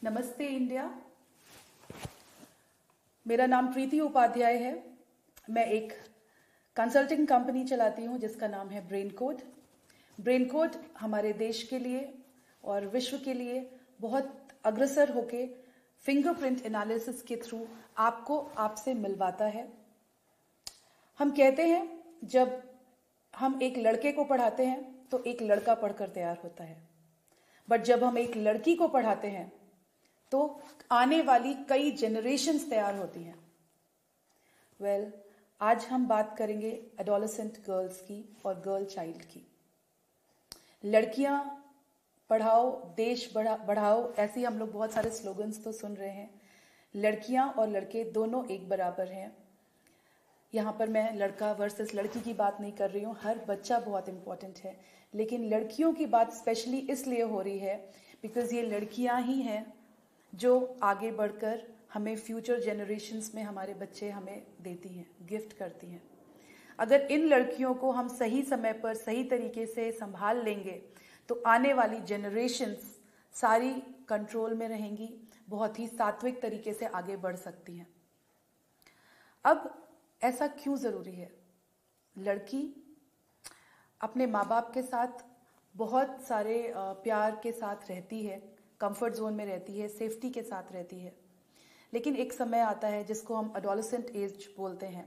नमस्ते इंडिया। मेरा नाम प्रीति उपाध्याय है। मैं एक कंसल्टिंग कंपनी चलाती हूँ जिसका नाम है ब्रेन कोड। ब्रेन कोड हमारे देश के लिए और विश्व के लिए बहुत अग्रसर होके फिंगरप्रिंट एनालिसिस के थ्रू आपको आपसे मिलवाता है। हम कहते हैं जब हम एक लड़के को पढ़ाते हैं तो एक लड़का पढ़कर तैयार होता है, बट जब हम एक लड़की को पढ़ाते हैं तो आने वाली कई जनरेशन्स तैयार होती हैं। वेल, आज हम बात करेंगे एडोलेसेंट गर्ल्स की और गर्ल चाइल्ड की। लड़कियां पढ़ाओ देश बढ़ाओ, ऐसी हम लोग बहुत सारे स्लोगन्स तो सुन रहे हैं। लड़कियां और लड़के दोनों एक बराबर हैं। यहाँ पर मैं लड़का वर्सेस लड़की की बात नहीं कर रही हूँ, हर बच्चा बहुत इंपॉर्टेंट है, लेकिन लड़कियों की बात स्पेशली इसलिए हो रही है बिकॉज ये लड़कियाँ ही हैं जो आगे बढ़कर हमें फ्यूचर जनरेशन्स में हमारे बच्चे हमें देती हैं, गिफ्ट करती हैं। अगर इन लड़कियों को हम सही समय पर सही तरीके से संभाल लेंगे तो आने वाली जनरेशन्स सारी कंट्रोल में रहेंगी, बहुत ही सात्विक तरीके से आगे बढ़ सकती हैं। अब ऐसा क्यों ज़रूरी है? लड़की अपने माँ बाप के साथ बहुत सारे प्यार के साथ रहती है, कंफर्ट जोन में रहती है, सेफ्टी के साथ रहती है, लेकिन एक समय आता है जिसको हम एडोलेसेंट एज बोलते हैं,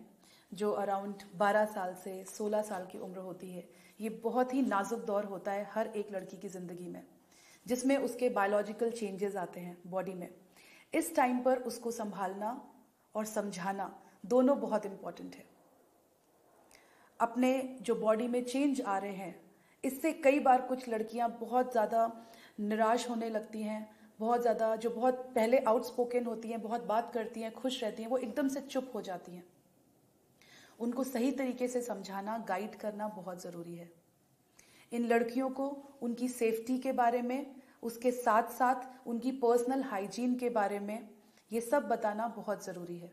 जो अराउंड 12 साल से 16 साल की उम्र होती है। ये बहुत ही नाजुक दौर होता है हर एक लड़की की ज़िंदगी में, जिसमें उसके बायोलॉजिकल चेंजेस आते हैं बॉडी में। इस टाइम पर उसको संभालना और समझाना दोनों बहुत इम्पॉर्टेंट है। अपने जो बॉडी में चेंज आ रहे हैं, इससे कई बार कुछ लड़कियां बहुत ज़्यादा निराश होने लगती हैं, बहुत ज़्यादा जो बहुत पहले आउटस्पोकन होती हैं, बहुत बात करती हैं, खुश रहती हैं, वो एकदम से चुप हो जाती हैं। उनको सही तरीके से समझाना, गाइड करना बहुत ज़रूरी है। इन लड़कियों को उनकी सेफ्टी के बारे में, उसके साथ साथ उनकी पर्सनल हाइजीन के बारे में ये सब बताना बहुत ज़रूरी है।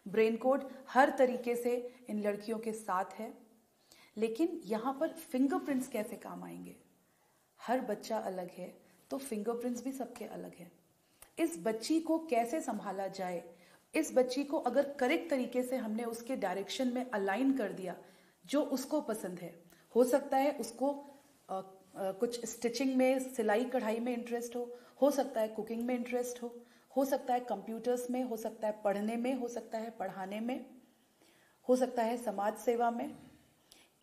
ब्रेन कोड हर तरीके से इन लड़कियों के साथ है, लेकिन यहाँ पर फिंगरप्रिंट्स कैसे काम आएंगे? हर बच्चा अलग है तो फिंगरप्रिंट्स भी सबके अलग हैं। इस बच्ची को कैसे संभाला जाए? इस बच्ची को अगर करेक्ट तरीके से हमने उसके डायरेक्शन में अलाइन कर दिया जो उसको पसंद है, हो सकता है उसको कुछ स्टिचिंग में, सिलाई कढ़ाई में इंटरेस्ट हो सकता है कुकिंग में इंटरेस्ट हो सकता है कंप्यूटर्स में, हो सकता है पढ़ने में, हो सकता है पढ़ाने में, हो सकता है समाज सेवा में।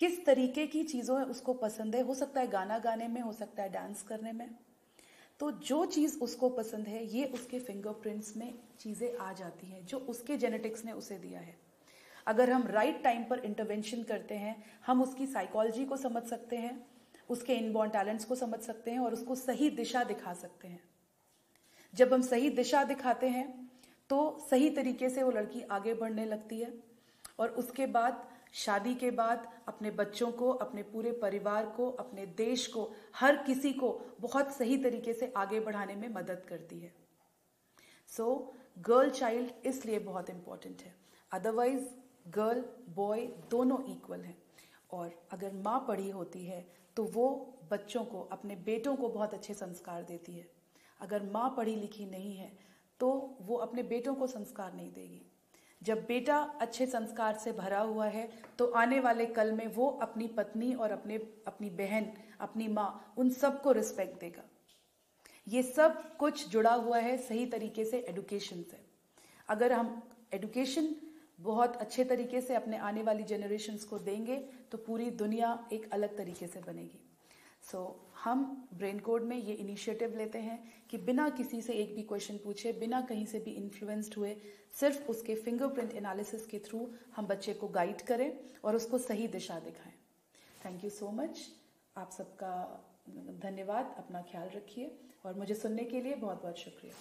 किस तरीके की चीज़ों उसको पसंद है, हो सकता है गाना गाने में, हो सकता है डांस करने में। तो जो चीज़ उसको पसंद है ये उसके फिंगरप्रिंट्स में चीज़ें आ जाती हैं जो उसके जेनेटिक्स ने उसे दिया है। अगर हम राइट टाइम पर इंटरवेंशन करते हैं, हम उसकी साइकोलॉजी को समझ सकते हैं, उसके इनबॉर्न टैलेंट्स को समझ सकते हैं और उसको सही दिशा दिखा सकते हैं। जब हम सही दिशा दिखाते हैं तो सही तरीके से वो लड़की आगे बढ़ने लगती है और उसके बाद शादी के बाद अपने बच्चों को, अपने पूरे परिवार को, अपने देश को, हर किसी को बहुत सही तरीके से आगे बढ़ाने में मदद करती है। सो गर्ल चाइल्ड इसलिए बहुत इंपॉर्टेंट है। अदरवाइज गर्ल बॉय दोनों इक्वल हैं। और अगर माँ पढ़ी होती है तो वो बच्चों को, अपने बेटों को बहुत अच्छे संस्कार देती है। अगर माँ पढ़ी लिखी नहीं है तो वो अपने बेटों को संस्कार नहीं देगी। जब बेटा अच्छे संस्कार से भरा हुआ है तो आने वाले कल में वो अपनी पत्नी और अपनी बहन, अपनी माँ, उन सब को रिस्पेक्ट देगा। ये सब कुछ जुड़ा हुआ है सही तरीके से एडुकेशन से। अगर हम एडुकेशन बहुत अच्छे तरीके से अपने आने वाली जनरेशन्स को देंगे तो पूरी दुनिया एक अलग तरीके से बनेगी। हम ब्रेन कोड में ये इनिशिएटिव लेते हैं कि बिना किसी से एक भी क्वेश्चन पूछे, बिना कहीं से भी इन्फ्लुएंस्ड हुए, सिर्फ उसके फिंगरप्रिंट एनालिसिस के थ्रू हम बच्चे को गाइड करें और उसको सही दिशा दिखाएं। Thank you so much. आप सबका धन्यवाद। अपना ख्याल रखिए और मुझे सुनने के लिए बहुत बहुत शुक्रिया।